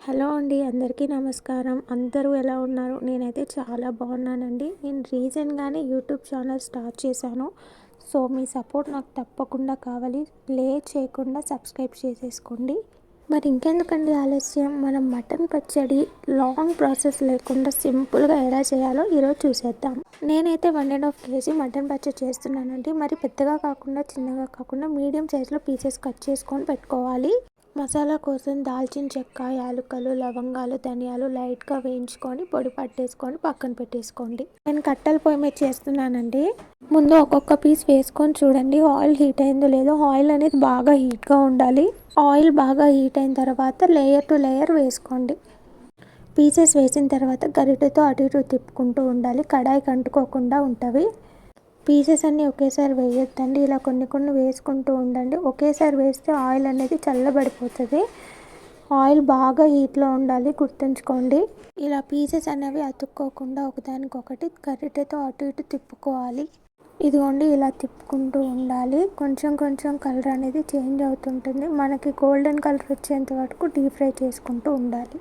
Hello అండి, అందరికీ నమస్కారం. అందరూ ఎలా ఉన్నారు? నేనైతే చాలా బాగున్నానండి. నేను రీసెంట్గానే యూట్యూబ్ ఛానల్ స్టార్ట్ చేశాను. సో మీ సపోర్ట్ నాకు తప్పకుండా కావాలి. లేట్ చేయకుండా సబ్స్క్రైబ్ చేసేసుకోండి. మరి ఇంకెందుకండి ఆలస్యం, మనం మటన్ పచ్చడి లాంగ్ ప్రాసెస్ లేకుండా సింపుల్గా ఎలా చేయాలో ఈరోజు చూసేద్దాం. నేనైతే 1.5 kg మటన్ పచ్చడి చేస్తున్నానండి. మరి పెద్దగా కాకుండా చిన్నగా కాకుండా మీడియం సైజులో పీసెస్ కట్ చేసుకొని పెట్టుకోవాలి. మసాలా కోసం దాల్చిన చెక్క, యాలకులు, లవంగాలు, ధనియాలు లైట్గా వేయించుకొని పొడి పట్టేసుకొని పక్కన పెట్టేసుకోండి. నేను కట్టెల పొయ్యి మీద చేస్తున్నానండి. ముందు ఒక్కొక్క పీస్ వేసుకొని చూడండి ఆయిల్ హీట్ అయిందో లేదో. ఆయిల్ అనేది బాగా హీట్గా ఉండాలి. ఆయిల్ బాగా హీట్ అయిన తర్వాత లేయర్ టు లేయర్ వేసుకోండి. పీసెస్ వేసిన తర్వాత గరిటెతో అటు ఇటు తిప్పుకుంటూ ఉండాలి. కడాయికి అంటుకోకుండా ఉంటవి. పీసెస్ అన్నీ ఒకేసారి వేయొద్దండి. ఇలా కొన్ని కొన్ని వేసుకుంటూ ఉండండి. ఒకేసారి వేస్తే ఆయిల్ అనేది చల్లబడిపోతుంది. ఆయిల్ బాగా హీట్లో ఉండాలి, గుర్తుంచుకోండి. ఇలా పీసెస్ అనేవి అతుక్కోకుండా ఒకదానికొకటి గరిటెతో అటు ఇటు తిప్పుకోవాలి. ఇదిగోండి, ఇలా తిప్పుకుంటూ ఉండాలి. కొంచెం కొంచెం కలర్ అనేది చేంజ్ అవుతుంటుంది. మనకి గోల్డెన్ కలర్ వచ్చేంత వరకు డీప్ ఫ్రై చేసుకుంటూ ఉండాలి.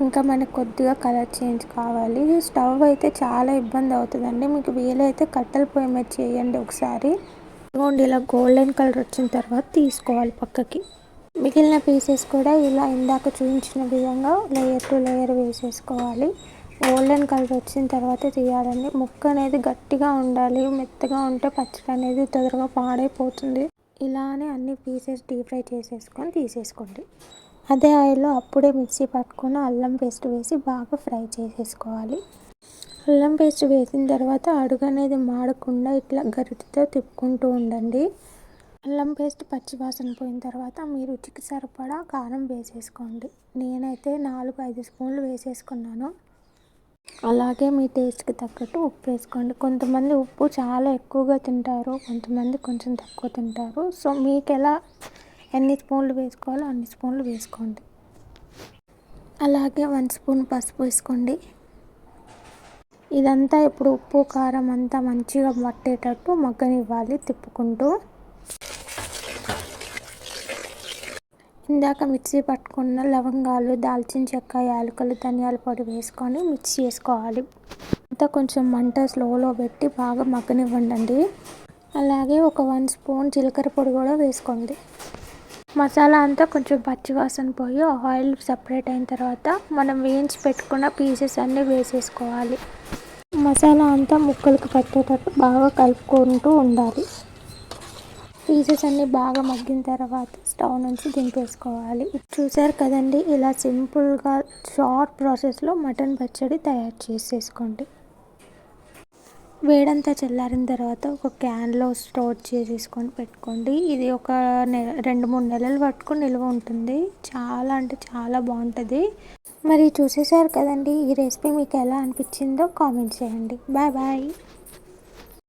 ఇంకా మనకు కొద్దిగా కలర్ చేంజ్ కావాలి. స్టవ్ అయితే చాలా ఇబ్బంది అవుతుందండి. మీకు వీలైతే కట్టెల పొయ్యి మీద చేయండి ఒకసారి. ఇదిగోండి, ఇలా గోల్డెన్ కలర్ వచ్చిన తర్వాత తీసుకోవాలి పక్కకి. మిగిలిన పీసెస్ కూడా ఇలా ఇందాక చూపించిన విధంగా లేయర్ టు లేయర్ వేసేసుకోవాలి. గోల్డెన్ కలర్ వచ్చిన తర్వాత తీయాలండి. ముక్క అనేది గట్టిగా ఉండాలి. మెత్తగా ఉంటే పచ్చడి అనేది తొందరగా పాడైపోతుంది. ఇలానే అన్ని పీసెస్ డీప్ ఫ్రై చేసేసుకొని తీసేసుకోండి. అదే ఆయిల్లో అప్పుడే మిక్సీ పట్టుకొని అల్లం పేస్ట్ వేసి బాగా ఫ్రై చేసేసుకోవాలి. అల్లం పేస్ట్ వేసిన తర్వాత అడుగు అనేది మాడకుండా ఇట్లా గరిటెతో తిప్పుకుంటూ ఉండండి. అల్లం పేస్ట్ పచ్చివాసన పోయిన తర్వాత మీ రుచికి సరిపడా కారం వేసేసుకోండి. నేనైతే 4-5 స్పూన్లు వేసేసుకున్నాను. అలాగే మీ టేస్ట్కి తగ్గట్టు ఉప్పు వేసుకోండి. కొంతమంది ఉప్పు చాలా ఎక్కువగా తింటారు, కొంతమంది కొంచెం తక్కువ తింటారు. సో మీకు ఎన్ని స్పూన్లు వేసుకోవాలో అన్ని స్పూన్లు వేసుకోండి. అలాగే 1 స్పూన్ పసుపు వేసుకోండి. ఇదంతా ఇప్పుడు ఉప్పు కారం అంతా మంచిగా పట్టేటట్టు మగ్గనివ్వాలి తిప్పుకుంటూ. ఇందాక మిక్సీ పట్టుకున్న లవంగాలు, దాల్చిన చెక్క, యాలకులు, ధనియాల పొడి వేసుకొని మిక్స్ చేసుకోవాలి. అంతా కొంచెం మంట స్లోలో పెట్టి బాగా మగ్గనివ్వండి. అలాగే ఒక 1 స్పూన్ జీలకర్ర పొడి కూడా వేసుకోండి. మసాలా అంతా కొంచెం పచ్చివాసన పోయి ఆయిల్ సపరేట్ అయిన తర్వాత మనం వేయించి పెట్టుకున్న పీసెస్ అన్నీ వేసేసుకోవాలి. మసాలా అంతా ముక్కలకు పట్టేటట్టు బాగా కలుపుకుంటూ ఉండాలి. పీసెస్ అన్నీ బాగా మగ్గిన తర్వాత స్టవ్ నుంచి దింపేసుకోవాలి. చూసారు కదండి, ఇలా సింపుల్గా షార్ట్ ప్రాసెస్లో మటన్ పచ్చడి తయారు చేసేసుకోండి. వేడంతా చల్లారిన తర్వాత ఒక క్యాన్లో స్టోర్ చేసేసుకొని పెట్టుకోండి. ఇది ఒక 2-3 నెలలు పట్టుకొని నిల్వ ఉంటుంది. చాలా అంటే చాలా బాగుంటుంది. మరి చూసేసారు కదండి, ఈ రెసిపీ మీకు ఎలా అనిపించిందో కామెంట్ చేయండి. Bye bye.